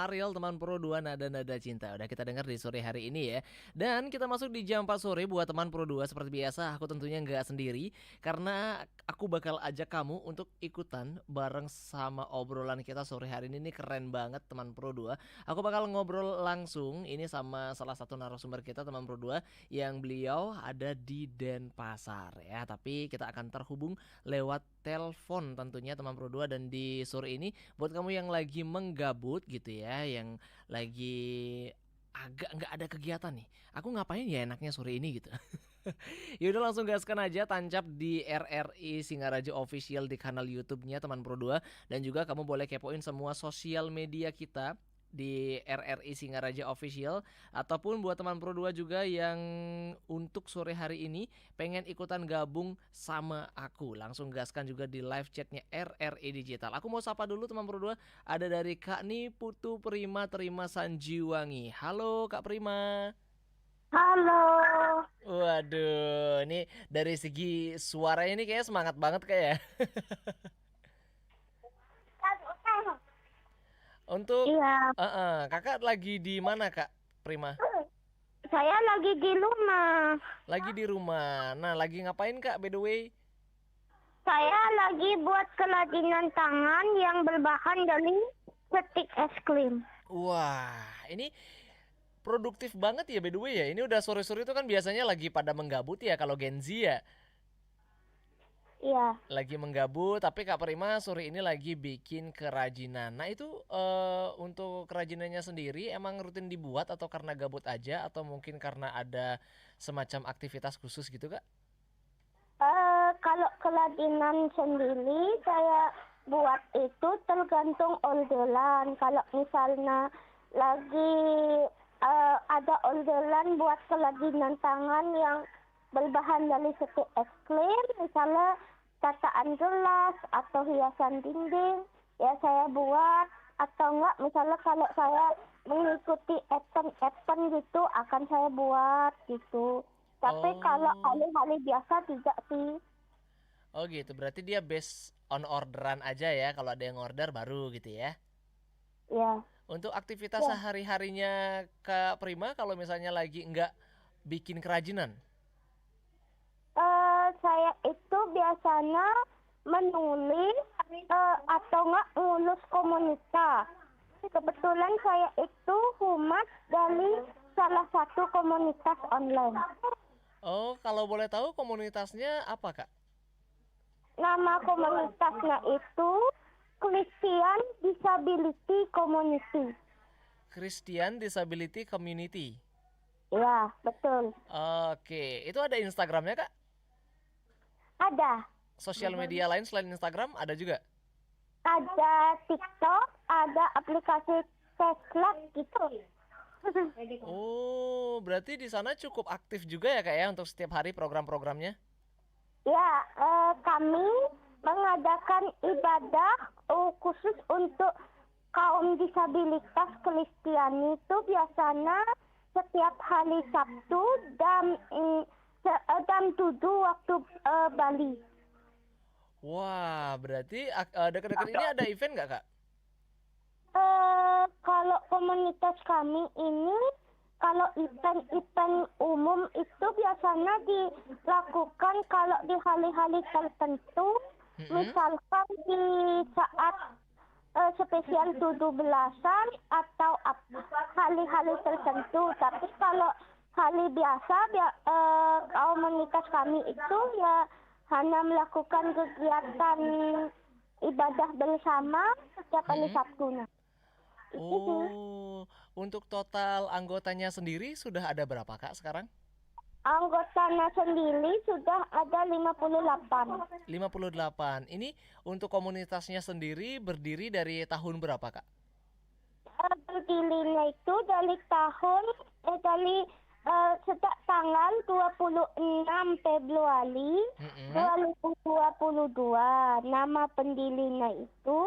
Ariel, teman Pro 2 Nada-Nada Cinta. Udah kita dengar di sore hari ini ya. Dan kita masuk di jam 4 sore buat teman Pro 2. Seperti biasa aku tentunya nggak sendiri, karena aku bakal ajak kamu untuk ikutan bareng sama obrolan kita sore hari ini. Nih keren banget teman Pro 2. Aku bakal ngobrol langsung ini sama salah satu narasumber kita teman Pro 2 yang beliau ada di Denpasar ya. Tapi kita akan terhubung lewat telepon tentunya teman Pro 2. Dan di sore ini buat kamu yang lagi menggabut gitu ya, yang lagi agak nggak ada kegiatan nih, aku ngapain ya enaknya sore ini gitu. Yaudah langsung gaskan aja, tancap di RRI Singaraja Official di kanal YouTube-nya teman Pro 2. Dan juga kamu boleh kepoin semua sosial media kita di RRI Singaraja Official. Ataupun buat teman Pro 2 juga yang untuk sore hari ini pengen ikutan gabung sama aku, langsung gaskan juga di live chatnya RRI Digital. Aku mau sapa dulu teman Pro 2. Ada dari Kak Ni Putu Prima Terima Sanjiwangi. Halo Kak Prima. Halo. Waduh, ini dari segi suaranya ini kayaknya semangat banget kayak. Untuk Iya, kakak lagi di mana Kak Prima? saya lagi di rumah. Lagi di rumah. Nah, lagi ngapain Kak by the way? Saya lagi buat kerajinan tangan yang berbahan dari stik es krim. Wah, ini produktif banget ya by the way ya. Ini udah sore-sore itu kan biasanya lagi pada menggabut ya kalau Gen Z ya. Iya. Lagi menggabut, tapi Kak Prima sore ini lagi bikin kerajinan. Nah itu untuk kerajinannya sendiri emang rutin dibuat atau karena gabut aja atau mungkin karena ada semacam aktivitas khusus gitu Kak? Kalau kerajinan sendiri saya buat itu tergantung orderan. Kalau misalnya lagi ada orderan buat kerajinan tangan yang berbahan dari stik es krim, misalnya tataan gelas atau hiasan dinding, ya saya buat. Atau enggak, misalnya kalau saya mengikuti event-event gitu, akan saya buat gitu. Tapi kalau Oh, hari-hari biasa tidak sih. oh gitu. Berarti dia based on orderan aja ya. Kalau ada yang order baru gitu ya. Ya, Untuk aktivitas ya. sehari-harinya Kak Prima kalau misalnya lagi nggak bikin kerajinan. Saya itu biasanya menulis atau enggak ngurus komunitas. Kebetulan saya itu humas dari salah satu komunitas online. Oh, kalau boleh tahu komunitasnya apa Kak? Nama komunitasnya itu Christian Disability Community. Christian Disability Community. Ya, betul. Oke, itu ada Instagramnya Kak? Ada. Sosial media lain selain Instagram ada juga? Ada TikTok, ada aplikasi Tesla gitu. Oh, berarti di sana cukup aktif juga ya Kak ya untuk setiap hari program-programnya? Ya, kami mengadakan ibadah khusus untuk kaum disabilitas Kristiani itu biasanya setiap hari Sabtu jam 7 waktu Bali. Wah, berarti dekat-dekat ini ada event nggak Kak? Kalau komunitas kami ini, kalau event-event umum itu biasanya dilakukan kalau di hari-hari tertentu, Mm-mm. misalkan di saat spesial 17-an atau hari-hari tertentu. Tapi kalau hari biasa, komunitas kami itu ya hanya melakukan kegiatan ibadah bersama setiap hari Mm-mm. Sabtu. Itu sih. Oh, untuk total anggotanya sendiri sudah ada berapa Kak sekarang? Anggotanya sendiri sudah ada 58. 58. Ini untuk komunitasnya sendiri berdiri dari tahun berapa Kak? Berdirinya itu dari sejak tanggal 26 Februari Mm-mm. 2022. Nama pendirinya itu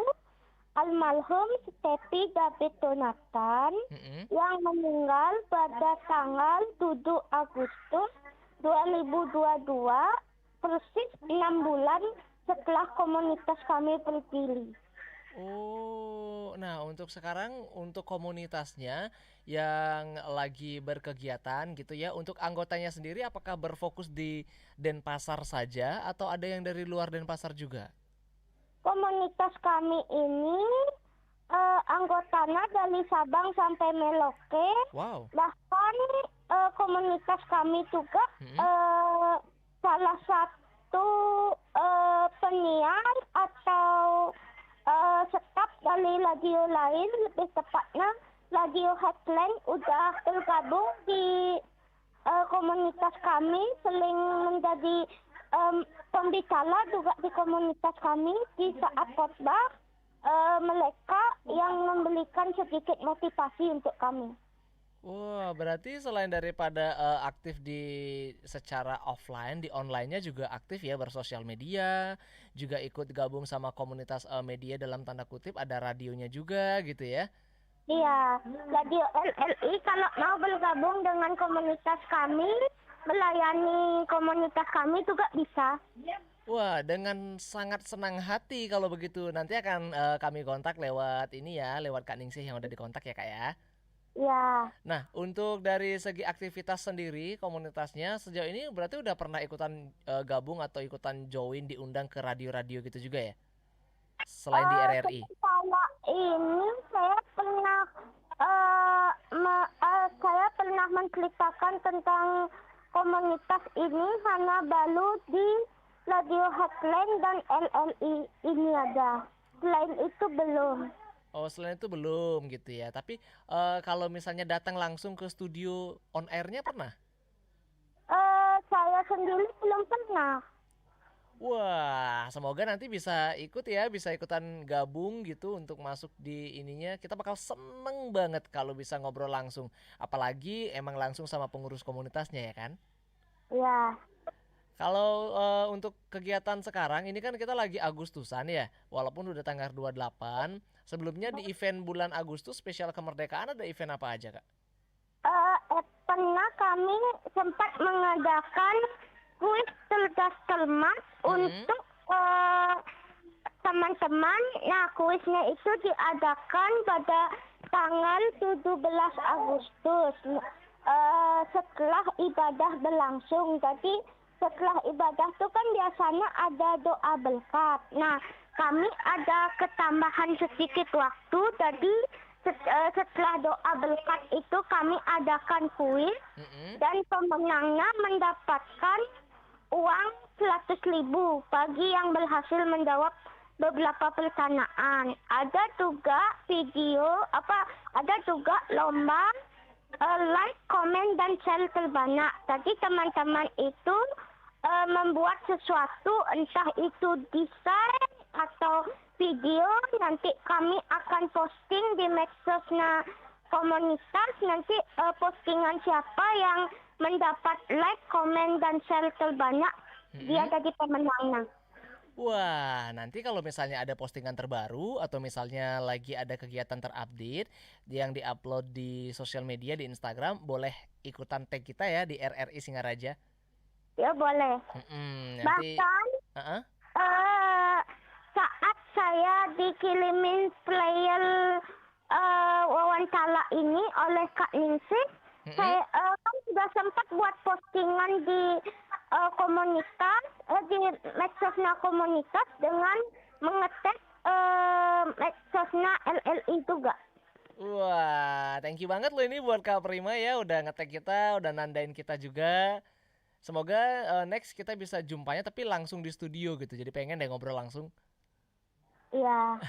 almarhum Stepi David Donatan Mm-mm. yang meninggal pada tanggal 7 Agustus 2022, persis 6 bulan setelah komunitas kami berdiri. Oh, nah untuk sekarang untuk komunitasnya yang lagi berkegiatan gitu ya, untuk anggotanya sendiri apakah berfokus di Denpasar saja atau ada yang dari luar Denpasar juga? Komunitas kami ini anggotanya dari Sabang sampai Merauke. Wow. Bahkan komunitas kami juga Mm-mm. salah satu penyiar atau staf dari radio lain, lebih tepatnya radio Headline udah tergabung di komunitas kami, sering menjadi pembicara juga di komunitas kami di saat khotbah. Mereka yang memberikan sedikit motivasi untuk kami. Wah, berarti selain daripada aktif di secara offline, di online-nya juga aktif ya bersosial media, juga ikut gabung sama komunitas media dalam tanda kutip, ada radionya juga gitu ya. Iya, radio LLI kalau mau bergabung dengan komunitas kami, melayani komunitas kami juga bisa. Wah, dengan sangat senang hati kalau begitu. Nanti akan kami kontak lewat ini ya, lewat Kak Ningsih yang udah dikontak ya Kak ya. Ya, Nah, untuk dari segi aktivitas sendiri komunitasnya sejauh ini berarti udah pernah ikutan gabung atau ikutan join diundang ke radio-radio gitu juga ya? Selain di RRI. sementara ini saya pernah menceritakan tentang komunitas ini hanya baru di Radio Headline dan LLI ini ada. Selain itu belum. Oh, selain itu belum gitu ya. Tapi kalau misalnya datang langsung ke studio on airnya pernah? Saya sendiri belum pernah. Wah, semoga nanti bisa ikut ya, bisa ikutan gabung gitu untuk masuk di ininya. Kita bakal seneng banget kalau bisa ngobrol langsung. Apalagi emang langsung sama pengurus komunitasnya ya kan? Ya, Kalau untuk kegiatan sekarang ini kan kita lagi Agustusan ya, walaupun udah tanggal 28. Sebelumnya di event bulan Agustus spesial kemerdekaan ada event apa aja, Kak? pernah kami sempat mengadakan kuis cerdas cermat Mm-mm. untuk teman-teman. Nah, kuisnya itu diadakan pada tanggal 17 Agustus setelah ibadah berlangsung. Jadi setelah ibadah itu kan biasanya ada doa berkat. Nah, kami ada ketambahan sedikit waktu. Jadi setelah doa berkat itu kami adakan kuis Mm-mm. dan pemenangnya mendapatkan uang 100.000 bagi yang berhasil menjawab beberapa pertanyaan. Ada juga ada juga lomba like, comment, dan share terbanyak. Jadi teman-teman itu membuat sesuatu, entah itu desain atau video, nanti kami akan posting di medsosnya komunitas. Nanti postingan siapa yang mendapat like, komen, dan share terbanyak, dia Mm-mm. jadi pemenangnya. Wah, nanti kalau misalnya ada postingan terbaru atau misalnya lagi ada kegiatan terupdate yang diupload di sosial media di Instagram, boleh ikutan tag kita ya di RRI Singaraja. Ya boleh. Nanti, Bahkan uh eh, saat saya dikirimin player wawancara ini oleh Kak Ningsih, saya kan sudah sempat buat postingan di komunitas, di medsosnya komunitas dengan mengetek medsosnya LLI juga. Wah, thank you banget loh ini buat Kak Prima ya, udah ngetek kita, udah nandain kita juga. Semoga next kita bisa jumpanya tapi langsung di studio gitu. Jadi pengen deh ngobrol langsung. Iya.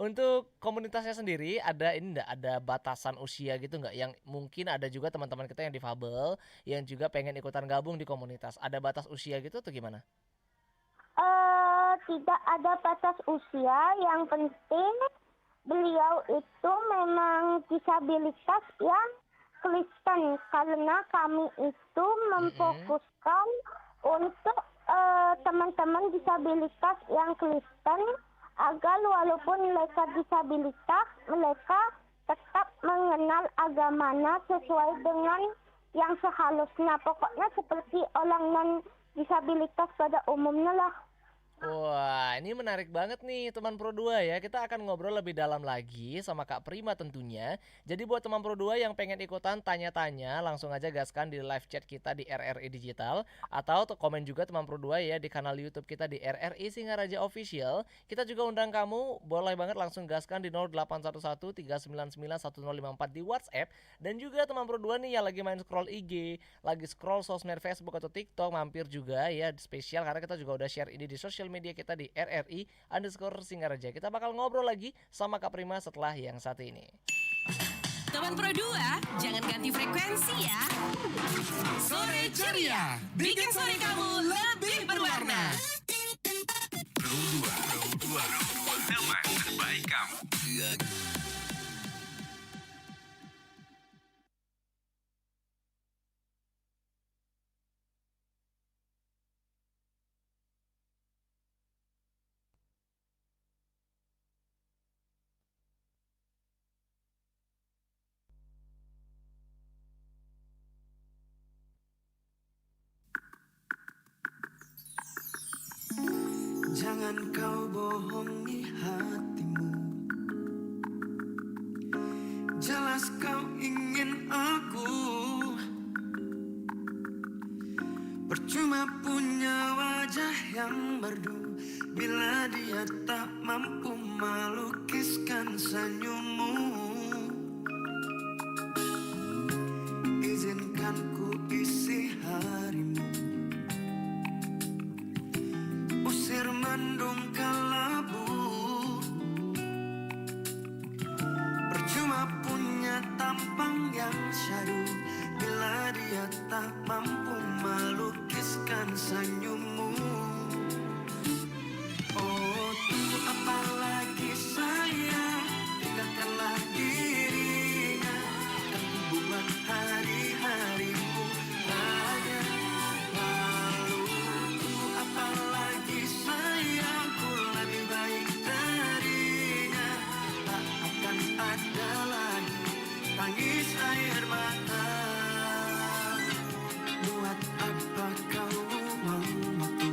Untuk komunitasnya sendiri ada ini enggak ada batasan usia gitu nggak? Yang mungkin ada juga teman-teman kita yang difabel yang juga pengen ikutan gabung di komunitas. Ada batas usia gitu atau gimana? Tidak ada batas usia, yang penting beliau itu memang disabilitas yang Kristen, karena kami itu Mm-mm. memfokuskan untuk teman-teman disabilitas yang Kristen agar walaupun mereka disabilitas, mereka tetap mengenal agamanya sesuai dengan yang seharusnya. Pokoknya seperti orang non disabilitas pada umumnya lah. Wah, ini menarik banget nih teman Pro 2 ya. Kita akan ngobrol lebih dalam lagi sama Kak Prima tentunya. Jadi buat teman Pro 2 yang pengen ikutan tanya-tanya, langsung aja gaskan di live chat kita di RRI Digital. Atau tuh komen juga teman Pro 2 ya di kanal YouTube kita di RRI Singaraja Official. Kita juga undang kamu, boleh banget langsung gaskan di 0811 399 1054 di WhatsApp. Dan juga teman Pro 2 nih yang lagi main scroll IG, lagi scroll sosmed Facebook atau TikTok, mampir juga ya spesial karena kita juga udah share ini di sosial media kita di RRI_Singaraja. Kita bakal ngobrol lagi sama Kak Prima setelah yang satu ini. Teman Pro 2, jangan ganti frekuensi ya. Sore ceria, bikin sore kamu lebih berwarna. Pro 2, teman terbaik kamu. Jangan kau bohongi hatimu. Jelas kau ingin aku. Percuma punya wajah yang merdu bila dia tak mampu melukiskan senyummu. Izinkan ku isi harimu, usir mendung kelabu. Percuma punya tampang yang syahdu bila dia tak mampu melukiskan senyummu. Oh, tunggu apa lagi sayang, tinggalkanlah dirinya. Kan ku buat hari-harimu hanya lalu. Tunggu apa lagi sayang, ku lebih baik darinya. Tak akan ada lagi tangis air mata. Buat apa kau buang waktu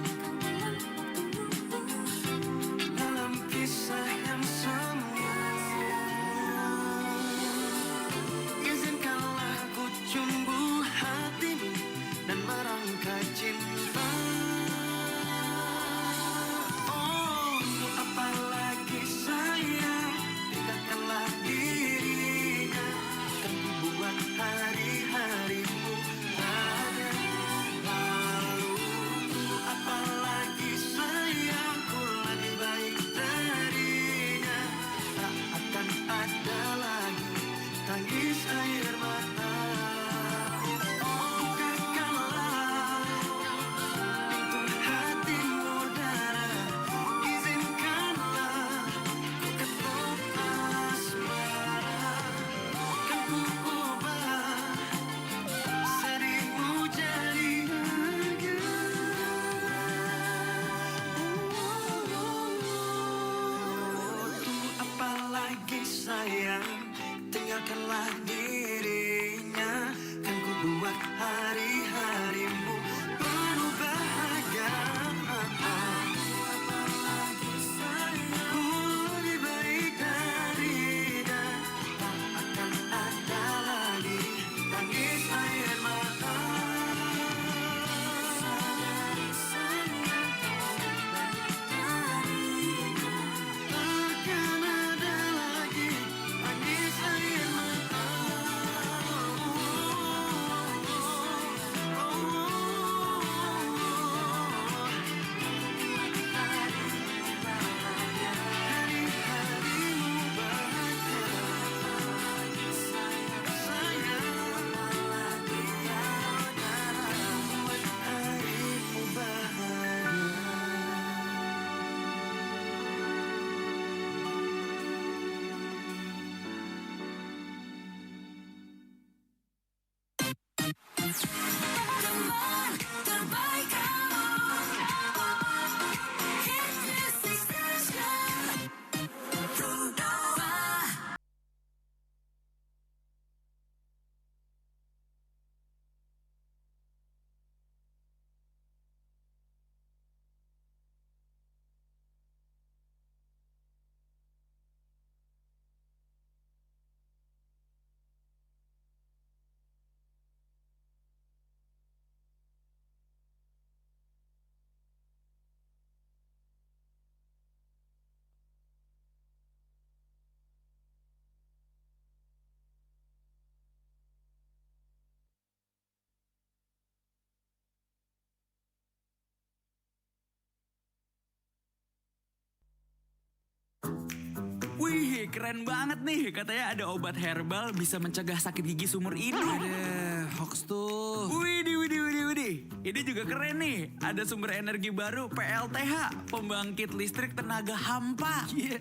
Wih, keren banget nih. Katanya ada obat herbal bisa mencegah sakit gigi seumur hidup. Ada hoax tuh. Widih, widih, widih, widih. Ini juga keren nih. Ada sumber energi baru PLTH, pembangkit listrik tenaga hampa. Iya,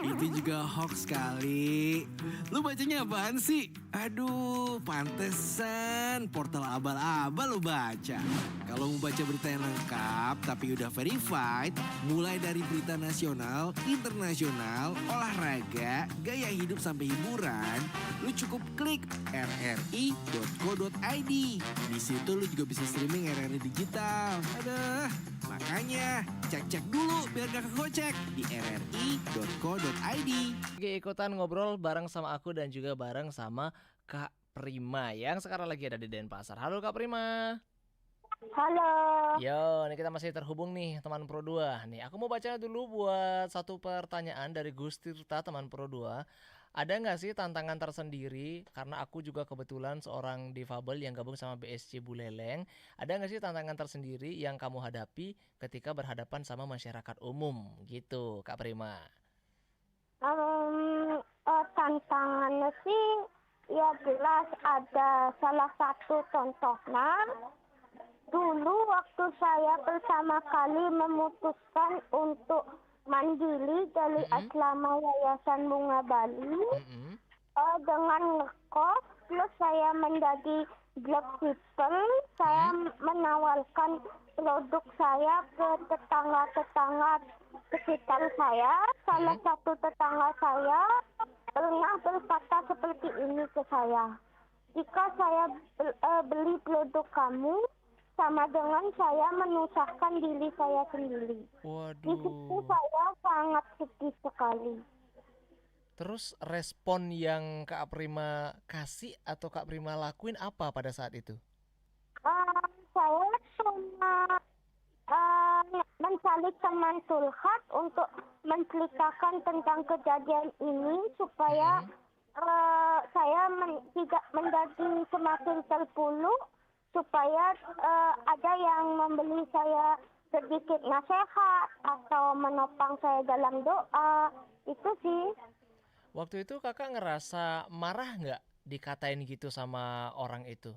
itu juga hoax kali. Lu bacanya apaan sih? Aduh, pantesan portal abal-abal lu baca. Kalau mau baca berita yang lengkap tapi udah verified, mulai dari berita nasional, internasional, olahraga, gaya hidup sampai hiburan, lu cukup klik rri.co.id. Di situ lu juga bisa streaming RRI digital. Aduh, makanya cek-cek dulu biar gak kegocek di rri.co.id. Lagi ikutan ngobrol bareng sama aku dan juga bareng sama Kak Prima yang sekarang lagi ada di Denpasar. Halo Kak Prima. Halo. Yo, ini kita masih terhubung nih teman Pro 2. Nih, aku mau baca dulu buat satu pertanyaan dari Gus Tirta teman Pro 2. Ada nggak sih tantangan tersendiri karena aku juga kebetulan seorang difabel yang gabung sama BSC Buleleng. Ada nggak sih tantangan tersendiri yang kamu hadapi ketika berhadapan sama masyarakat umum gitu, Kak Prima? Tantangannya sih ya jelas ada salah satu contohnya. Dulu waktu saya pertama kali memutuskan untuk mandiri dari asrama Yayasan Bunga Bali, dengan ngekos, plus saya menjadi dropshipper, saya menawarkan produk saya ke tetangga-tetangga sekitar saya. Salah satu tetangga saya pernah berkata seperti ini ke saya, jika saya beli produk kamu, sama dengan saya menyusahkan diri saya sendiri. Di situ Waduh. saya sangat sedih sekali. Terus respon yang Kak Prima kasih atau Kak Prima lakuin apa pada saat itu? Saya cuma mencari teman curhat untuk menceritakan tentang kejadian ini supaya saya tidak menjadi semakin terpuruk, supaya ada yang membeli saya sedikit nasihat atau menopang saya dalam doa. Itu sih. Waktu itu kakak ngerasa marah nggak dikatain gitu sama orang itu?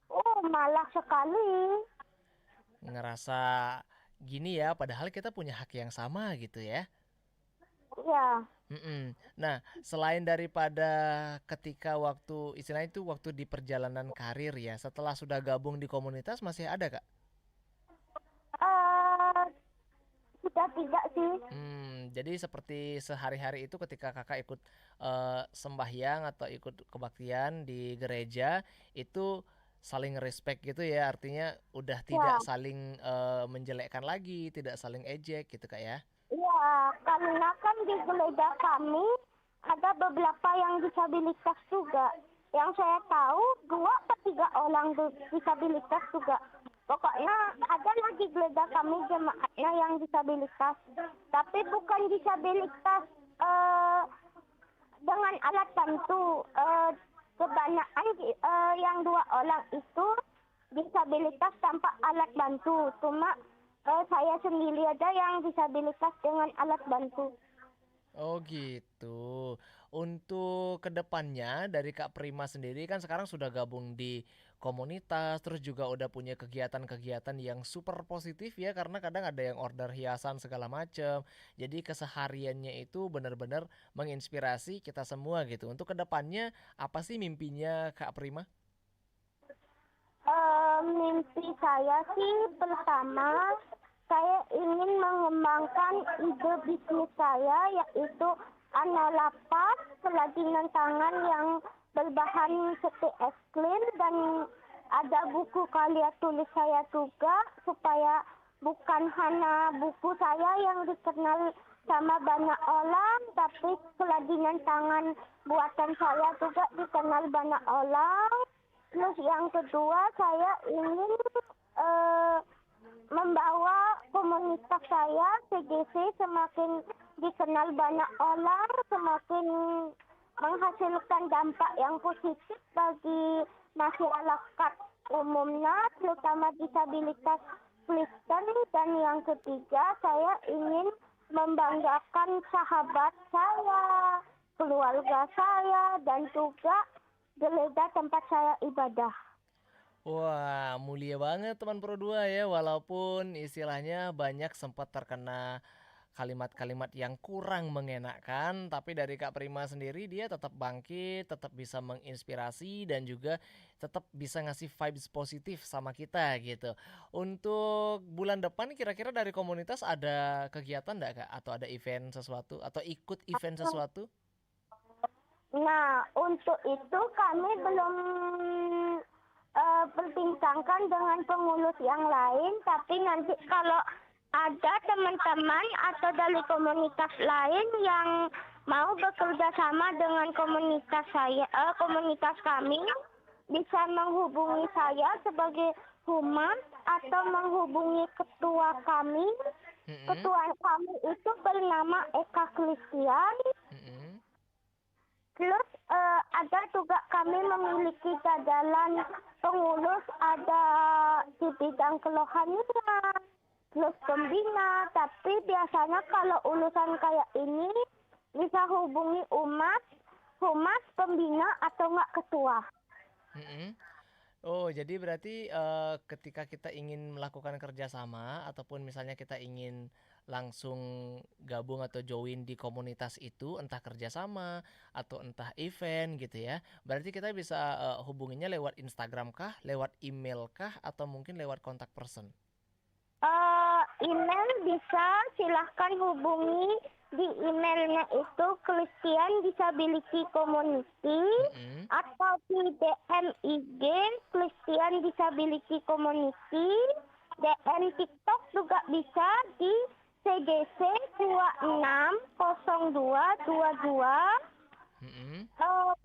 Oh, malah sekali. Ngerasa gini ya, padahal kita punya hak yang sama gitu ya? Ya. Nah, selain daripada ketika waktu istilahnya itu waktu di perjalanan karir ya, setelah sudah gabung di komunitas masih ada Kak? Sudah tidak sih. Jadi seperti sehari-hari itu ketika kakak ikut sembahyang atau ikut kebaktian di gereja itu saling respect gitu ya, artinya udah tidak saling menjelekkan lagi, tidak saling ejek gitu Kak ya? Ya, karena kan di gereja kami ada beberapa yang disabilitas juga. Yang saya tahu 2 atau 3 orang disabilitas juga. Pokoknya ada lagi gereja kami jemaatnya yang disabilitas. Tapi bukan disabilitas dengan alat bantu. Kebanyakan yang 2 orang itu disabilitas tanpa alat bantu. Cuma saya sendiri aja yang disabilitas dengan alat bantu. Oh gitu. Untuk kedepannya dari Kak Prima sendiri kan sekarang sudah gabung di komunitas, terus juga udah punya kegiatan-kegiatan yang super positif ya, karena kadang ada yang order hiasan segala macam. Jadi kesehariannya itu benar-benar menginspirasi kita semua gitu. Untuk kedepannya apa sih mimpinya Kak Prima? Mimpi saya sih pertama saya ingin mengembangkan ide bisnis saya, yaitu Analapas, kerajinan tangan yang berbahan seperti es krim, dan ada buku karya tulis saya juga, supaya bukan hanya buku saya yang dikenal sama banyak orang, tapi kerajinan tangan buatan saya juga dikenal banyak orang. Terus yang kedua, saya ingin membawa komunitas saya CGC semakin dikenal banyak orang, semakin menghasilkan dampak yang positif bagi masyarakat umumnya, terutama disabilitas Kristen. Dan yang ketiga, saya ingin membanggakan sahabat saya, keluarga saya, dan juga gereja tempat saya ibadah. Wah, mulia banget teman Pro 2 ya, walaupun istilahnya banyak sempat terkena kalimat-kalimat yang kurang mengenakan, tapi dari Kak Prima sendiri dia tetap bangkit, tetap bisa menginspirasi dan juga tetap bisa ngasih vibes positif sama kita gitu. Untuk bulan depan kira-kira dari komunitas ada kegiatan enggak Kak? Atau ada event sesuatu atau ikut event sesuatu? Nah, untuk itu kami belum perbincangkan dengan pengurus yang lain, tapi nanti kalau ada teman-teman atau dari komunitas lain yang mau bekerja sama dengan komunitas kami, bisa menghubungi saya sebagai humas atau menghubungi ketua kami. Ketua kami itu bernama Eka Christian. Terus ada juga kami memiliki jajaran pengurus, ada di bidang kerohanian, terus pembina. Tapi biasanya kalau urusan kayak ini bisa hubungi humas, pembina atau enggak ketua. Oh, jadi berarti ketika kita ingin melakukan kerjasama ataupun misalnya kita ingin langsung gabung atau join di komunitas itu, entah kerjasama atau entah event gitu ya, berarti kita bisa hubunginya lewat Instagram kah, lewat email kah, atau mungkin lewat kontak person? Email bisa, silahkan hubungi di emailnya itu Christian Disability Community atau di DM IG Christian Disability Community, DM TikTok juga bisa di CDC 260222.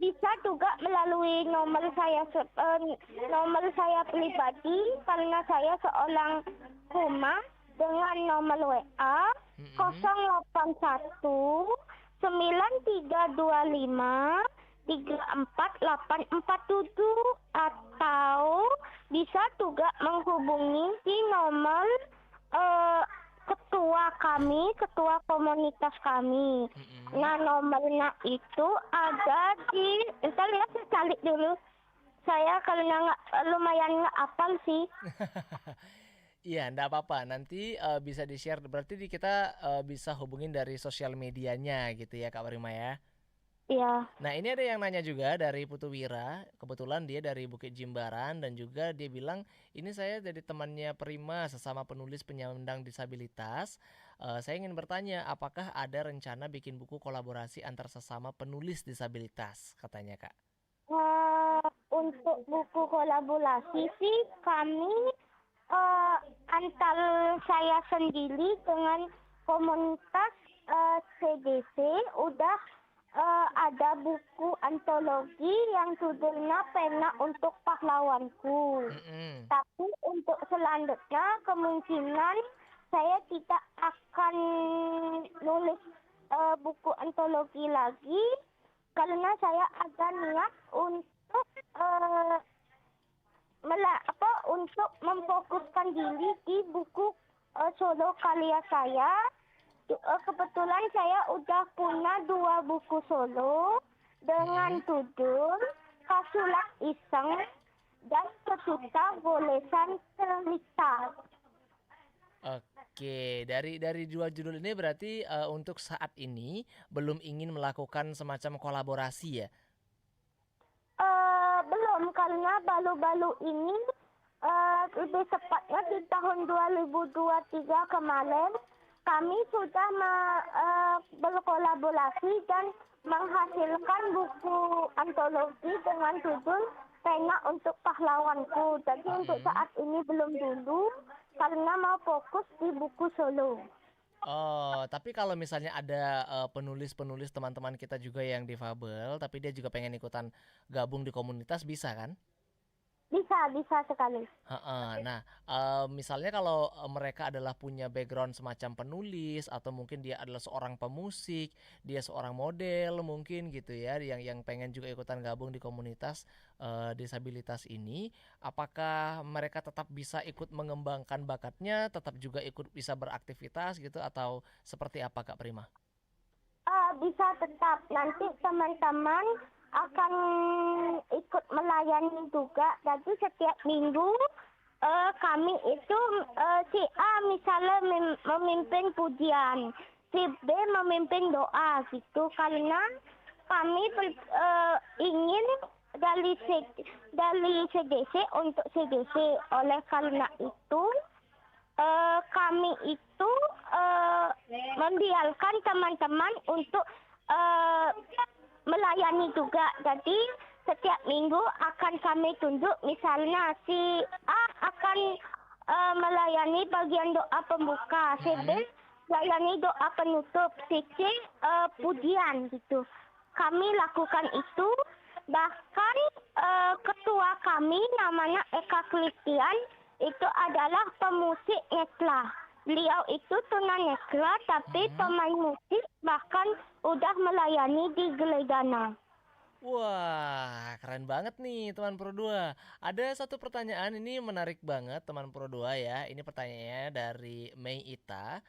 Bisa juga melalui nomor saya pribadi karena saya seorang humas dengan nomor WA 081 9325 34847 atau bisa juga menghubungi di nomor ketua komunitas kami. Nah, nomornya itu ada di, entar ya saya cari dulu. Saya karena lumayan nggak hafal sih. Iya, enggak apa-apa. Nanti bisa di-share. Berarti kita bisa hubungin dari sosial medianya gitu ya Kak Prima ya. Iya. Nah, ini ada yang nanya juga dari Putu Wira. Kebetulan dia dari Bukit Jimbaran dan juga dia bilang, ini saya jadi temannya Prima, sesama penulis penyandang disabilitas. Saya ingin bertanya, apakah ada rencana bikin buku kolaborasi antar sesama penulis disabilitas, katanya Kak. Untuk buku kolaborasi sih kami antar saya sendiri dengan komunitas CDC udah ada buku antologi yang judulnya Pena untuk Pahlawanku. Tapi untuk selanjutnya kemungkinan saya tidak akan nulis buku antologi lagi karena saya ada niat untuk untuk memfokuskan diri di buku solo karya saya. Kebetulan saya udah punya 2 buku solo dengan judul Kasulat Iseng dan Pesuta Golesan Cerita. Oke, dari 2 judul ini berarti untuk saat ini belum ingin melakukan semacam kolaborasi ya? Belum, karena baru-baru ini lebih tepatnya di tahun 2023 kemarin kami sudah berkolaborasi dan menghasilkan buku antologi dengan judul Pena untuk Pahlawanku. Jadi untuk saat ini belum dulu karena mau fokus di buku solo. Oh, tapi kalau misalnya ada penulis-penulis teman-teman kita juga yang difabel, tapi dia juga pengen ikutan gabung di komunitas, bisa kan? Bisa sekali. Heeh. Nah, misalnya kalau mereka adalah punya background semacam penulis atau mungkin dia adalah seorang pemusik, dia seorang model mungkin gitu ya, yang pengen juga ikutan gabung di komunitas disabilitas ini, apakah mereka tetap bisa ikut mengembangkan bakatnya, tetap juga ikut bisa beraktivitas gitu atau seperti apa Kak Prima? Bisa tetap. Nanti teman-teman akan ikut melayani juga. Jadi setiap minggu kami itu si A misalnya memimpin pujian, si B memimpin doa gitu. Karena kami ingin dari CDC untuk CDC. Oleh karena itu kami itu membiarkan teman-teman untuk melayani juga. Jadi setiap minggu akan kami tunjuk, misalnya si A akan melayani bagian doa pembuka, si B melayani doa penutup, si C pujian gitu. Kami lakukan itu. Bahkan ketua kami namanya Eka Kristian itu adalah pemusik nekla. Beliau itu tunanetra tapi pemain musik, bahkan udah melayani di Geledana. Wah, keren banget nih teman Pro 2. Ada satu pertanyaan ini menarik banget teman Pro 2 ya. Ini pertanyaannya dari Mei Ita.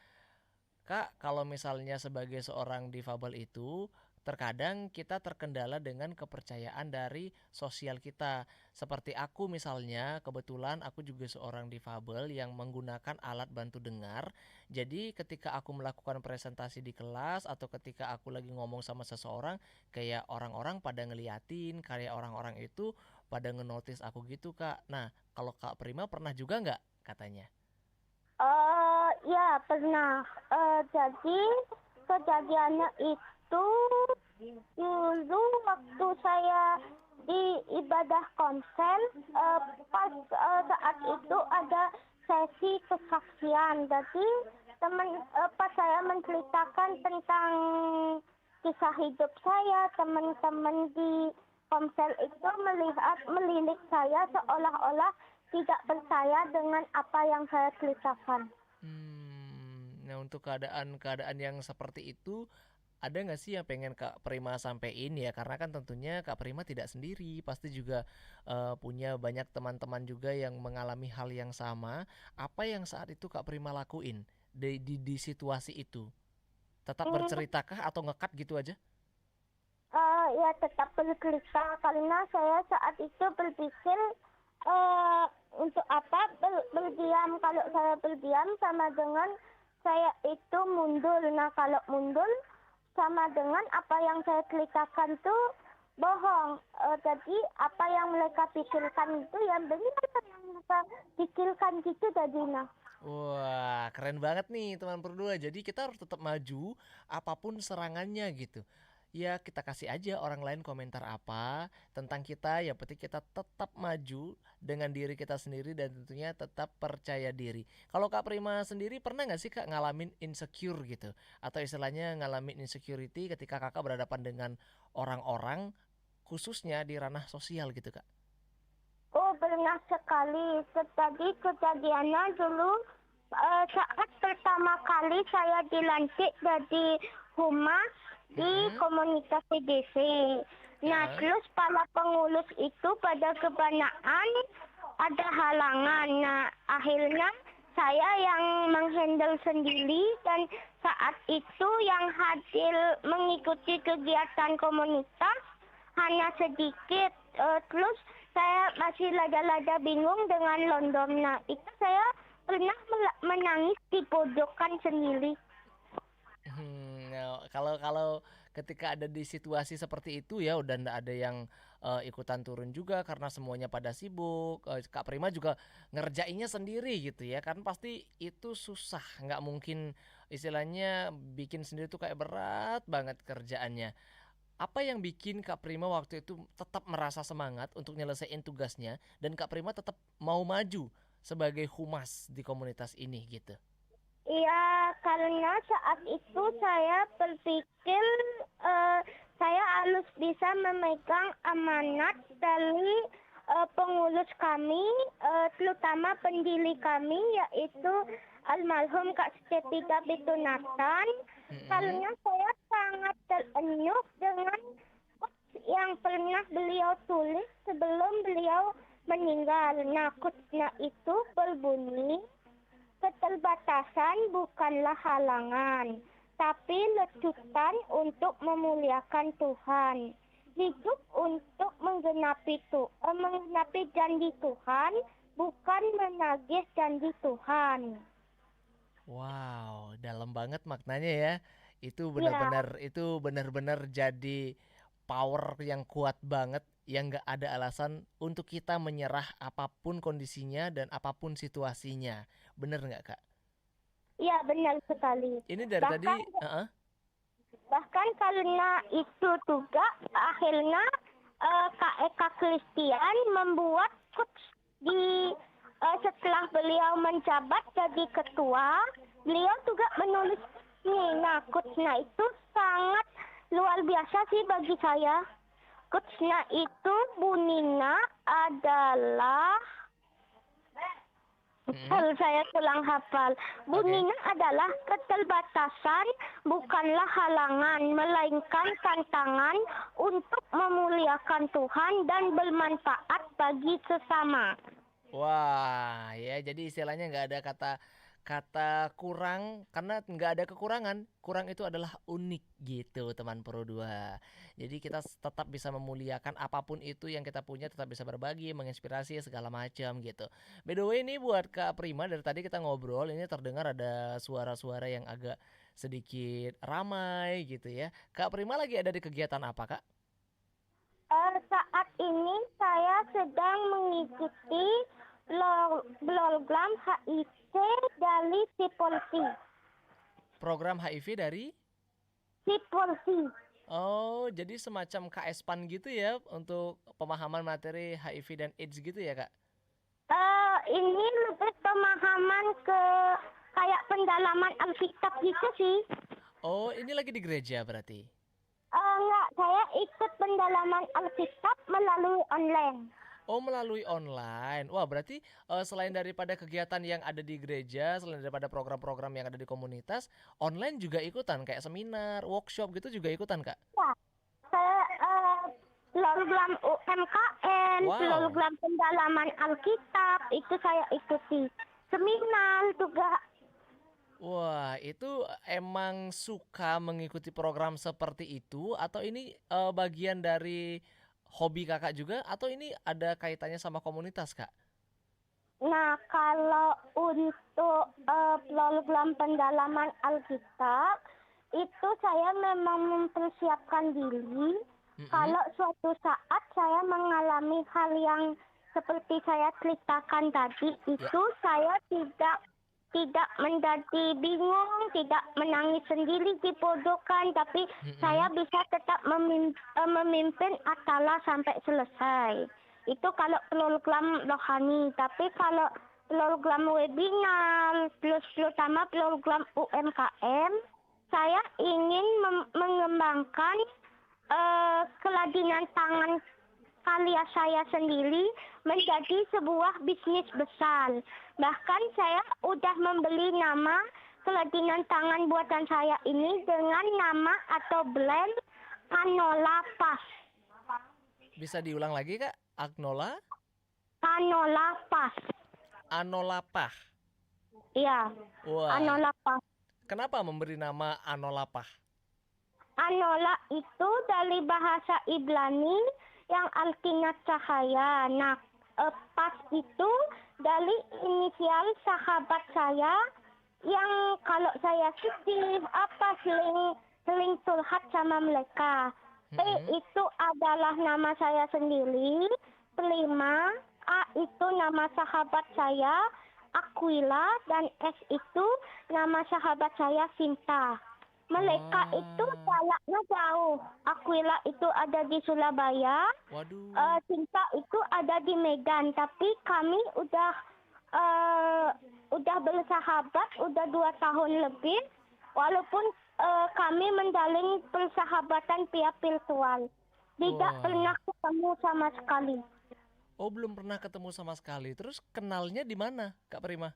Kak, kalau misalnya sebagai seorang difabel itu, terkadang kita terkendala dengan kepercayaan dari sosial kita. Seperti aku misalnya, kebetulan aku juga seorang difabel yang menggunakan alat bantu dengar. Jadi ketika aku melakukan presentasi di kelas atau ketika aku lagi ngomong sama seseorang, kayak orang-orang pada ngeliatin, kayak orang-orang itu pada ngenotis aku gitu Kak. Nah, kalau Kak Prima pernah juga nggak katanya? Ya pernah. Jadi kejadiannya itu dulu waktu saya di ibadah konser, pas saat itu ada sesi kesaksian. Jadi pas saya menceritakan tentang kisah hidup saya, teman-teman di konser itu melirik saya seolah-olah tidak percaya dengan apa yang saya ceritakan. Nah untuk keadaan yang seperti itu ada nggak sih yang pengen Kak Prima sampein ya? Karena kan tentunya Kak Prima tidak sendiri, pasti juga punya banyak teman-teman juga yang mengalami hal yang sama. Apa yang saat itu Kak Prima lakuin di situasi itu? Tetap berceritakah atau ngekat gitu aja? Ya tetap bercerita karena saya saat itu berpikir untuk apa berdiam. Kalau saya berdiam sama dengan saya itu mundur. Nah kalau mundur sama dengan apa yang saya ceritakan itu bohong. Jadi apa yang mereka pikirkan itu yang benar yang mereka pikirkan gitu jadinya. Wah, keren banget nih teman berdua. Jadi kita harus tetap maju apapun serangannya gitu. Ya kita kasih aja orang lain komentar apa tentang kita, yang penting kita tetap maju dengan diri kita sendiri dan tentunya tetap percaya diri. Kalau Kak Prima sendiri pernah nggak sih Kak ngalamin insecure gitu? Atau istilahnya ngalamin insecurity ketika Kakak berhadapan dengan orang-orang khususnya di ranah sosial gitu Kak? Oh pernah sekali. Tadi kejadiannya dulu saat pertama kali saya dilantik jadi humas di komunitas CDC. Nah, terus para pengurus itu pada kebanyakan ada halangan. Nah, akhirnya saya yang menghandle sendiri dan saat itu yang hadir mengikuti kegiatan komunitas hanya sedikit. Terus saya masih lada-lada bingung dengan London. Nah, itu saya pernah menangis di pojokan sendiri. Nah, kalau ketika ada di situasi seperti itu ya udah ndak ada yang ikutan turun juga karena semuanya pada sibuk. Kak Prima juga ngerjainnya sendiri gitu ya kan pasti itu susah, nggak mungkin istilahnya bikin sendiri tuh kayak berat banget kerjaannya. Apa yang bikin Kak Prima waktu itu tetap merasa semangat untuk nyelesain tugasnya dan Kak Prima tetap mau maju sebagai humas di komunitas ini gitu? Iya, karena saat itu saya berpikir saya harus bisa memegang amanat dari pengurus kami, terutama pendiri kami yaitu almarhum Kak Setia Bitunatan. Karena saya sangat terenyuh dengan yang pernah beliau tulis sebelum beliau meninggal. Nah, quotes-nya itu berbunyi, keterbatasan bukanlah halangan, tapi lecutan untuk memuliakan Tuhan. Hidup untuk menggenapi janji Tuhan, bukan menagih janji Tuhan. Wow, dalam banget maknanya ya. Itu benar-benar jadi power yang kuat banget yang nggak ada alasan untuk kita menyerah apapun kondisinya dan apapun situasinya. Bener nggak, Kak? Iya, benar sekali. Ini dari tadi, Bahkan karena itu juga akhirnya Kak Eka Christian membuat quotes di setelah beliau menjabat jadi ketua, beliau juga menulis nih. Nah, quotes-nya itu sangat luar biasa sih bagi saya. Quotes-nya itu bunyinya adalah kalau saya kurang hafal. Bunyinya adalah keterbatasan bukanlah halangan, melainkan tantangan untuk memuliakan Tuhan dan bermanfaat bagi sesama. wah ya jadi istilahnya nggak ada kata kurang karena nggak ada kekurangan. Kurang itu adalah unik gitu teman Pro 2. Jadi kita tetap bisa memuliakan apapun itu yang kita punya, tetap bisa berbagi, menginspirasi segala macam gitu. By the way ini buat Kak Prima, dari tadi kita ngobrol ini terdengar ada suara-suara yang agak sedikit ramai gitu ya. Kak Prima lagi ada di kegiatan apa, Kak? Saat ini saya sedang mengikuti program HIT dari Sipolsi. Program HIV dari? Sipolsi. Oh, jadi semacam KS-PAN gitu ya untuk pemahaman materi HIV dan AIDS gitu ya, Kak? Ini lebih pemahaman ke kayak pendalaman Alkitab gitu sih. Oh, ini lagi di gereja berarti? Enggak, saya ikut pendalaman Alkitab melalui online. Oh, melalui online. Wah, berarti selain daripada kegiatan yang ada di gereja, selain daripada program-program yang ada di komunitas, online juga ikutan kayak seminar, workshop gitu juga ikutan, Kak? Ya, saya program UMKM, Wow. program pendalaman Alkitab, itu saya ikuti. Seminar juga. Wah, itu emang suka mengikuti program seperti itu atau ini bagian dari hobi Kakak juga atau ini ada kaitannya sama komunitas, Kak? Nah, kalau untuk program pendalaman Alkitab, itu saya memang mempersiapkan diri. Kalau suatu saat saya mengalami hal yang seperti saya ceritakan tadi, itu saya tidak menjadi bingung, tidak menangis sendiri dibodohkan, tapi saya bisa tetap memimpin Atala sampai selesai. Itu kalau program rohani, tapi kalau program webinar, plus terutama program UMKM, saya ingin mengembangkan keladinan tangan karya saya sendiri menjadi sebuah bisnis besar. Bahkan saya udah membeli nama keladinan tangan buatan saya ini dengan nama atau brand Canola Pas. Bisa diulang lagi, Kak? Agnola? Canola Pas. Anolapah. Iya, Wah, Canola Pas. kenapa memberi nama Anolapah? Anola itu dari bahasa Ibrani yang artinya cahaya. Nah, Pas itu dari inisial sahabat saya yang kalau saya sedih sering curhat sama mereka. P itu adalah nama saya sendiri, Prima. A itu nama sahabat saya, Aquila, dan S itu nama sahabat saya, Sinta. Mereka itu jaraknya jauh. Aquila itu ada di Surabaya, Waduh. Sinta itu ada di Medan. Tapi kami udah bersahabat udah 2 tahun lebih, walaupun kami menjalin persahabatan via virtual. Tidak Wah. pernah ketemu sama sekali. Oh, belum pernah ketemu sama sekali. Terus kenalnya di mana, Kak Prima?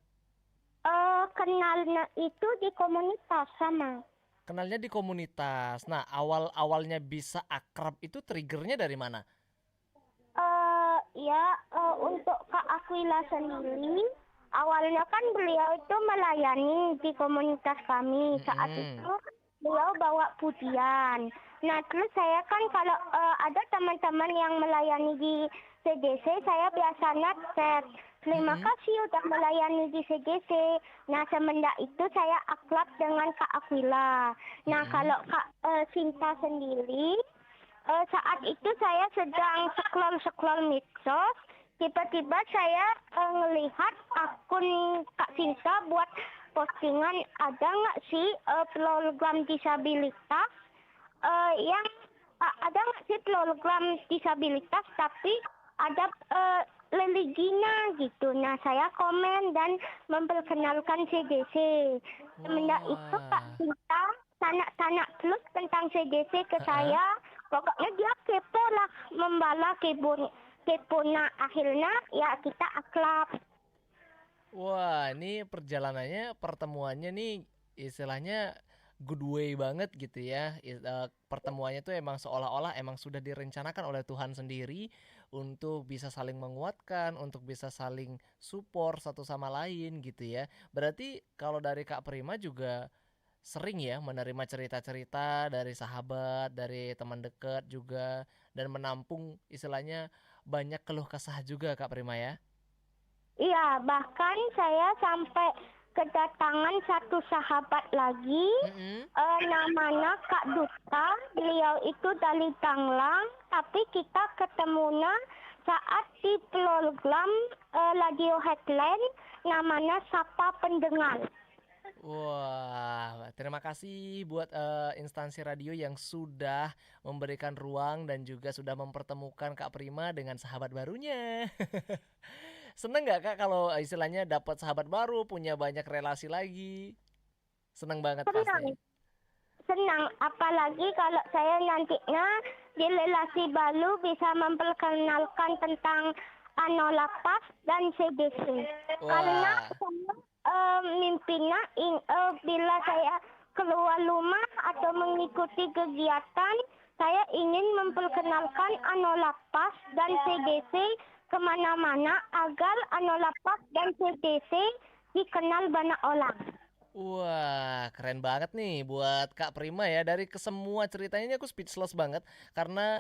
Kenalnya itu di komunitas sama. Kenalnya di komunitas. Nah, awal-awalnya bisa akrab itu triggernya dari mana? Ya, untuk Kak Aquila sendiri, awalnya kan beliau itu melayani di komunitas kami. Saat Mm-mm. itu beliau bawa pujian. Nah, terus saya kan kalau ada teman-teman yang melayani di CDC, saya biasanya chat. Terima Mm-mm. kasih udah melayani di CDC. Nah, semenjak itu saya akrab dengan Kak Aquila. Nah, Mm-mm. kalau Kak Sinta sendiri, saat itu saya sedang scroll medsos, tiba-tiba saya ngelihat akun Kak Sinta buat postingan ada nggak sih program disabilitas yang ada nggak sih program disabilitas tapi ada religinya gitu. Nah, saya komen dan memperkenalkan CDC. Semenjak itu Kak Wah. Sinta tanya-tanya terus tentang CDC ke Heeh. saya. Pokoknya dia kepo lah, membala kepo. Nah, akhirnya ya kita akrab. Wah, ini pertemuannya nih istilahnya good way banget gitu ya. Pertemuannya tuh emang seolah-olah emang sudah direncanakan oleh Tuhan sendiri untuk bisa saling menguatkan, untuk bisa saling support satu sama lain gitu ya. Berarti kalau dari Kak Prima juga sering ya menerima cerita-cerita dari sahabat, dari teman dekat juga dan menampung istilahnya banyak keluh kesah juga Kak Prima ya. Iya, bahkan saya sampai kedatangan satu sahabat lagi, Mm-mm. namanya Kak Duta. Beliau itu dari Tanglang, tapi kita ketemunya saat di program Radio Headline, namanya Sapa Pendengar. Wah, terima kasih buat instansi radio yang sudah memberikan ruang dan juga sudah mempertemukan Kak Prima dengan sahabat barunya. Seneng nggak Kak kalau istilahnya dapat sahabat baru, punya banyak relasi lagi? Seneng banget Senang, pasti. senang. Apalagi kalau saya nantinya di relasi baru bisa memperkenalkan tentang Anolapas dan CDC. Karena Wah, saya mimpinya bila saya keluar rumah atau mengikuti kegiatan, saya ingin memperkenalkan Anolapas dan CDC kemana-mana agar Anolapas dan CDC dikenal banyak orang. wah, keren banget nih buat Kak Prima ya. Dari kesemua ceritanya ini aku speechless banget karena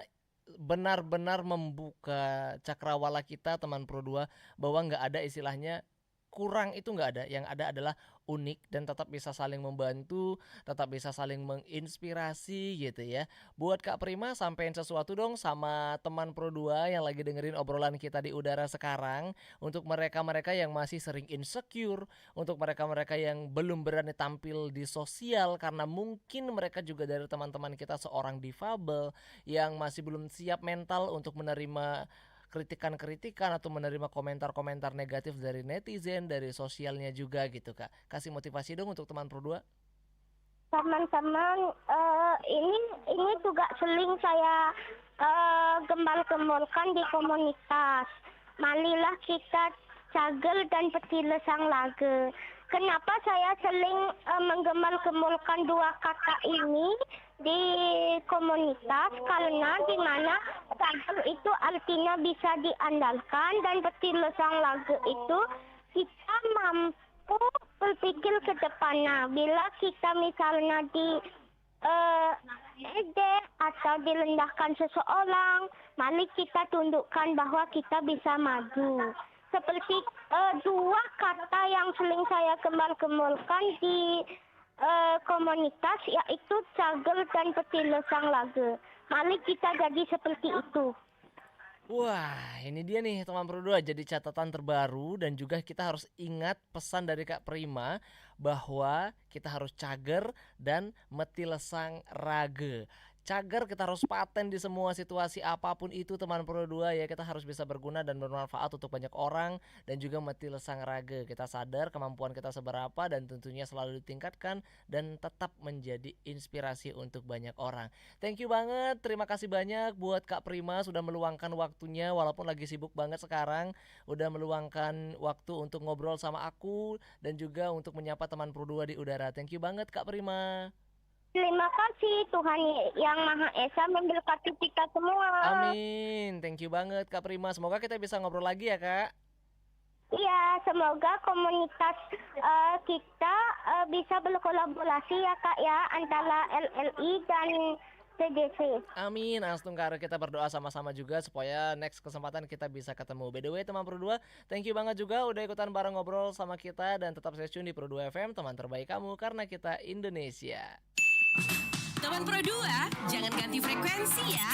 benar-benar membuka cakrawala kita teman Pro 2 bahwa nggak ada istilahnya kurang itu nggak ada. Yang ada adalah unik dan tetap bisa saling membantu, tetap bisa saling menginspirasi gitu ya. Buat Kak Prima sampein sesuatu dong sama teman Pro 2 yang lagi dengerin obrolan kita di udara sekarang untuk mereka-mereka yang masih sering insecure, untuk mereka-mereka yang belum berani tampil di sosial karena mungkin mereka juga dari teman-teman kita seorang difabel yang masih belum siap mental untuk menerima kritikan-kritikan atau menerima komentar-komentar negatif dari netizen, dari sosialnya juga gitu Kak. Kasih motivasi dong untuk teman Pro 2. Teman-teman, ini juga sering saya gembal-gembolkan di komunitas. Marilah kita cagel dan petiles sang laga. Kenapa saya sering menggembal-gembolkan dua kata ini di komunitas? Karena di mana cagel itu artinya bisa diandalkan dan petiles sang laga itu kita mampu berpikir ke depannya. Bila kita misalnya ejek atau direndahkan seseorang, mari kita tundukkan bahwa kita bisa maju. Seperti dua kata yang sering saya kembal-kembalkan di komunitas, yaitu cagel dan petiles sang laga. Mari kita jadi seperti itu. Wah, ini dia nih teman Pro 2 jadi catatan terbaru dan juga kita harus ingat pesan dari Kak Prima bahwa kita harus cager dan meti lesang rage. cager, kita harus paten di semua situasi apapun itu teman Pro 2 ya. Kita harus bisa berguna dan bermanfaat untuk banyak orang dan juga mati lesang raga. Kita sadar kemampuan kita seberapa dan tentunya selalu ditingkatkan dan tetap menjadi inspirasi untuk banyak orang. Thank you banget, terima kasih banyak buat Kak Prima sudah meluangkan waktunya walaupun lagi sibuk banget sekarang, udah meluangkan waktu untuk ngobrol sama aku dan juga untuk menyapa teman Pro 2 di udara. Thank you banget Kak Prima. Terima kasih, Tuhan Yang Maha Esa memberkati kita semua. Amin. Thank you banget Kak Prima. Semoga kita bisa ngobrol lagi ya Kak. Iya, semoga komunitas kita bisa berkolaborasi ya Kak ya, antara LLI dan TDC. Amin, Astungkar, kita berdoa sama-sama juga supaya next kesempatan kita bisa ketemu. By the way teman Pro 2, thank you banget juga udah ikutan bareng ngobrol sama kita. Dan tetap stay tune di Pro 2 FM, teman terbaik kamu karena kita Indonesia. Teman Pro 2, jangan ganti frekuensi ya.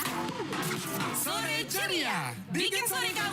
Sore ceria, bikin sore kamu